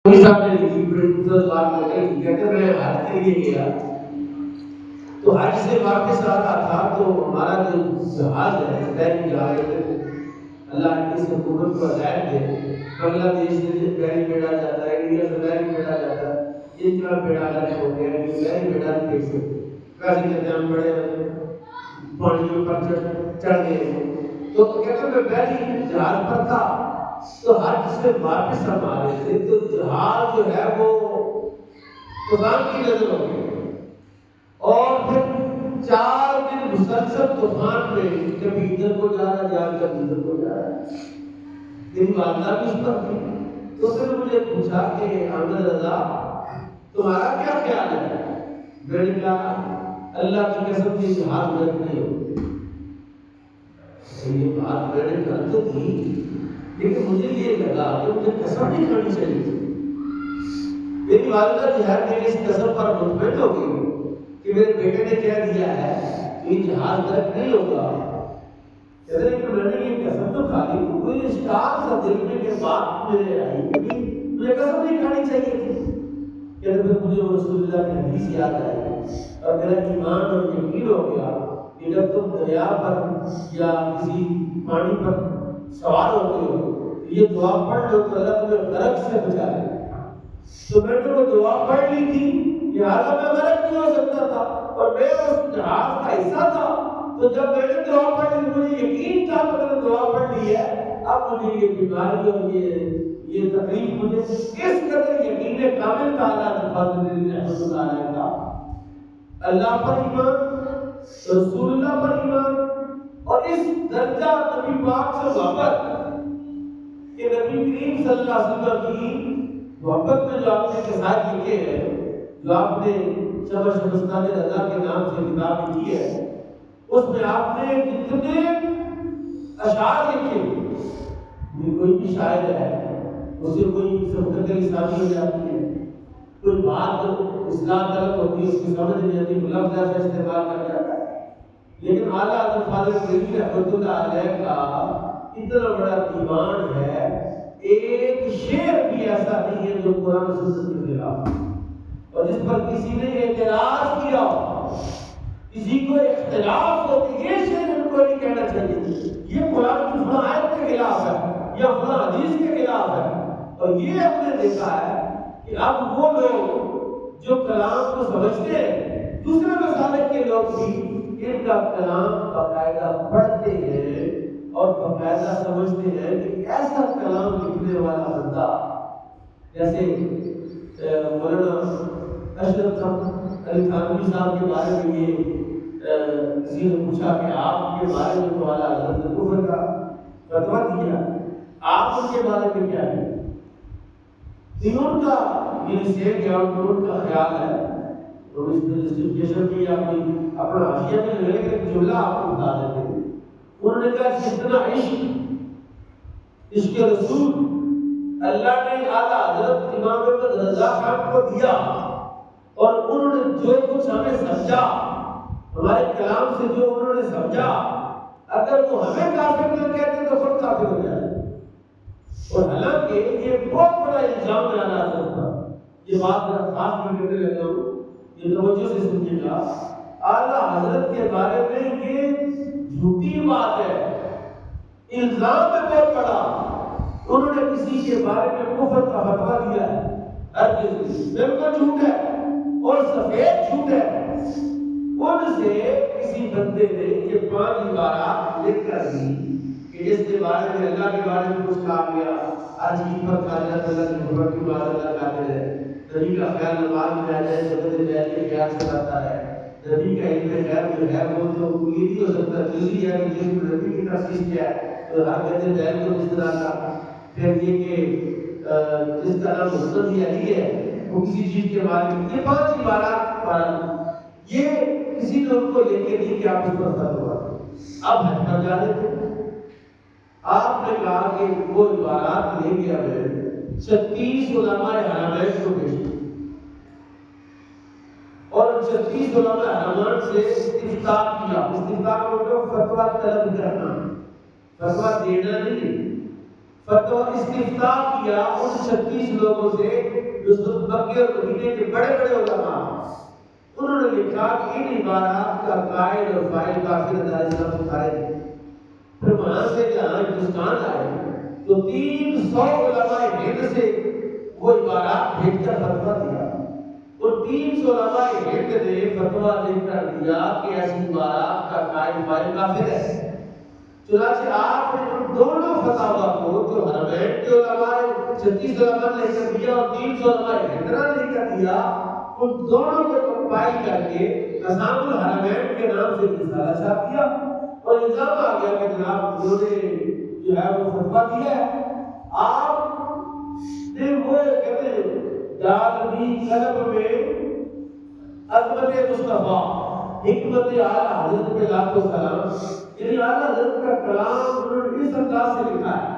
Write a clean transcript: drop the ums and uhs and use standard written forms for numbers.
کوئی صاحب نے لکھی پروڈیوسر بات کر کے کہتے میں حج کے لیے گیا تو حج سے واپس آ رہا تھا تو ہمارا جو جہاز ہے بحری جہاز ہے اللہ کی اس حکومت کو ہدایت دے بنگلہ دیش سے بحری بیڑا جاتا ہے انڈیا سے بحری بیڑا جاتا ہے ان کا بیڑا الگ ہو گیا کہ بحری بیڑا نہیں دیکھ سکتے کیسے کہتے ہیں ہم بڑے پانی کے اوپر چڑھ گئے تو کہتے میں بحری جہاز پر تھا تو حج سے واپس ہم آ رہے تھے تو جہاز جو ہے وہ طوفان کی نظر ہو گئی اور پھر 4 دن مسلسل طوفان میں کبھی ادھر کو جا رہا جہاز کبھی ادھر کو جا رہا میری والدہ بھی اس پر تھی تو پھر مجھے پوچھا کہ احمد رضا تمہارا کیا خیال ہے؟ میں نے کہا اللہ کی قسم یہ جہاز غرق نہیں ہوگی یہ بات میں نے کر تو تھی لیکن مجھے یہ لگا کہ مجھے قسم نہیں کھانی چاہیے تھی میری والدہ جو ہے میری اس قسم پر مطمئن ہو گئی کہ میرے بیٹے نے کہہ دیا ہے کہ یہ جہاز غرق نہیں ہوگا کہتے ہیں کہ میں نے یہ قسم تو کھا لی تو کوئی اسٹار سا دل میں کے بعد میرے آئی مجھے قسم نہیں کھانی چاہیے تھی کہتے پھر مجھے رسول اللہ کی حدیث یاد آئی اور میرا ایمان اور یقین ہو گیا کہ جب تم دریا پر یا کسی پانی پر سوار ہوتے ہو یہ دعا پڑھ لو تو اللہ تمہیں غرق سے بچا لے تو میں نے وہ دعا پڑھ لی تھی لہٰذا میں غرق نہیں ہو سکتا تھا اور میں اس جہاز کا حصہ تھا تو جب میں نے دعا پڑھ لی مجھے یقین تھا کہ میں نے دعا پڑھ لی ہے اب مجھے یہ بیماری اور یہ تکلیف مجھے اس قدر یقین کامل کا اللہ فضل رحمت اللہ علیہ کا اللہ پر ایمان رسول اللہ پر ایمان اور اس درجہ نبی پاک سے محبت کہ نبی کریم صلی اللہ علیہ وسلم کی محبت میں جو آپ نے قصائد لکھے ہیں جو آپ نے شمع شبستان رضا کے نام سے کتاب لکھی ہے اس میں آپ نے جتنے اشعار لکھے کوئی بھی شاعر ہے اسے کوئی سبقت لسانی ہو جاتی ہے کوئی بات اصلاح طلب ہوتی ہے اس کی سمجھ نہیں آتی تو لفظ ایسا استعمال کر جاتا ہے لیکن اعلیٰ حضرت فاضل بریلوی رحمۃ اللہ علیہ کا اتنا بڑا دیوان ہے ایک شعر بھی ایسا نہیں ہے جو قرآن و سنت کے خلاف اور جس پر کسی نے اعتراض کیا کسی کو اختلاف ہو کہ یہ شعر ان کو نہیں کہنا چاہیے یہ قرآن کی فلاں آیت کے خلاف ہے یا فلاں حدیث کے خلاف ہے اور یہ ہم نے دیکھا ہے کہ اب وہ لوگ جو کلام کو سمجھتے ہیں دوسرے مسالک کے لوگ بھی ان کا کلام باقاعدہ پڑھتے ہیں اور باقاعدہ سمجھتے ہیں کہ ایسا کلام لکھنے والا بندہ جیسے مولانا اشرف علی تھانوی صاحب کے بارے میں یہ کسی نے پوچھا کہ آپ کے بارے میں تو اعلیٰ حضرت نے کفر کا فتویٰ دیا آپ ان کے بارے میں کیا ہے ان کا یہ سیٹ یا ان کا خیال ہے اور اس جسٹیفیکیشن کی یا کوئی اپنا حاشیہ میں لے کے ایک جملہ آپ کو بتا دیتے ہیں انہوں نے کہا جتنا عشق رسول اللہ نے اعلیٰ حضرت امام احمد رضا خان کو دیا اور انہوں نے جو کچھ ہمیں سمجھا ہمارے کلام سے جو انہوں نے سمجھا اگر وہ ہمیں کافر نہ کہتے تو خود کافر ہو جائے اور حالانکہ یہ بہت بڑا الزام ہے اعلیٰ حضرت پر یہ بات خاص میں کہتے رہتا ہوں یہ توجہ سے سنیے گا اعلیٰ حضرت کے بارے میں یہ جھوٹی بات ہے الزام ہے بہت بڑا انہوں نے کسی کے بارے میں کفر کا فتویٰ دیا ہے ہرگز بالکل جھوٹ ہے اور سفید جھوٹ ہے ان سے کسی بندے نے یہ 5 عبارات لکھ کر دی کہ جس کے بارے میں اللہ کے بارے میں کچھ کہا گیا آج کی پر اللہ تعالیٰ کی حکمت کی بات اللہ قادر ہے نبی کا خیال نماز میں آ جائے جبت بیل کے خیال سے کرتا ہے نبی کا علم غیب جو ہے وہ تو یہ نہیں ہو سکتا جلدی ہے کہ جس میں نبی کی تفسیر کیا ہے تو ہر گدے بیل کو جس طرح کا پھر یہ کہ جس کا نام حسن علی ہے وہ کسی چیز کے بارے میں یہ 5 عبارات یہ کسی نے ان کو لے کے نہیں کہ آپ اس پر فتویٰ اب حج پر جا رہے تھے آپ نے کہا کہ وہ عبارات لے گیا میں 36 علماء حرمین کو پیش کیا اور 36 علماء حرمان سے استفتاء کیا استفتاء کا مطلب فتویٰ طلب کرنا فتویٰ دینا نہیں فتویٰ استفتاء کیا ان 36 لوگوں سے جو مکے اور مدینے کے بڑے بڑے علماء، انہوں نے لکھا کہ ان عبارات کا قائل اور فاعل کافر ادارے اسلام سے خارج ہے۔ پھر وہاں سے جہاں ہندوستان آئے تو 300 علماء ہند سے وہ عبارات بھیج کر فتویٰ دیا، اور 300 علماء ہند نے فتویٰ لکھ کر دیا کہ ایسی عبارات کا قائل فاعل کافر ہے۔ چنانچہ آپ نے ان دونوں فتاوا کو جو حرمین کے علماء 36 علماء نے لکھ کر دیا اور 300 علماء ہند نے لکھ کر دیا، ان دونوں کو کمپائل کر کے نظام الحرمین کے نام سے رسالہ چھاپ دیا، اور الزام آ گیا کہ جناب انہوں نے جو ہے وہ فتویٰ دیا ہے۔ آپ نے وہ کہتے ہیں ڈالوی قلب میں عظمت مصطفیٰ حکمت اعلیٰ حضرت پہ لاکھ و سلام، یعنی اعلیٰ حضرت کا کلام انہوں نے اس انداز سے لکھا ہے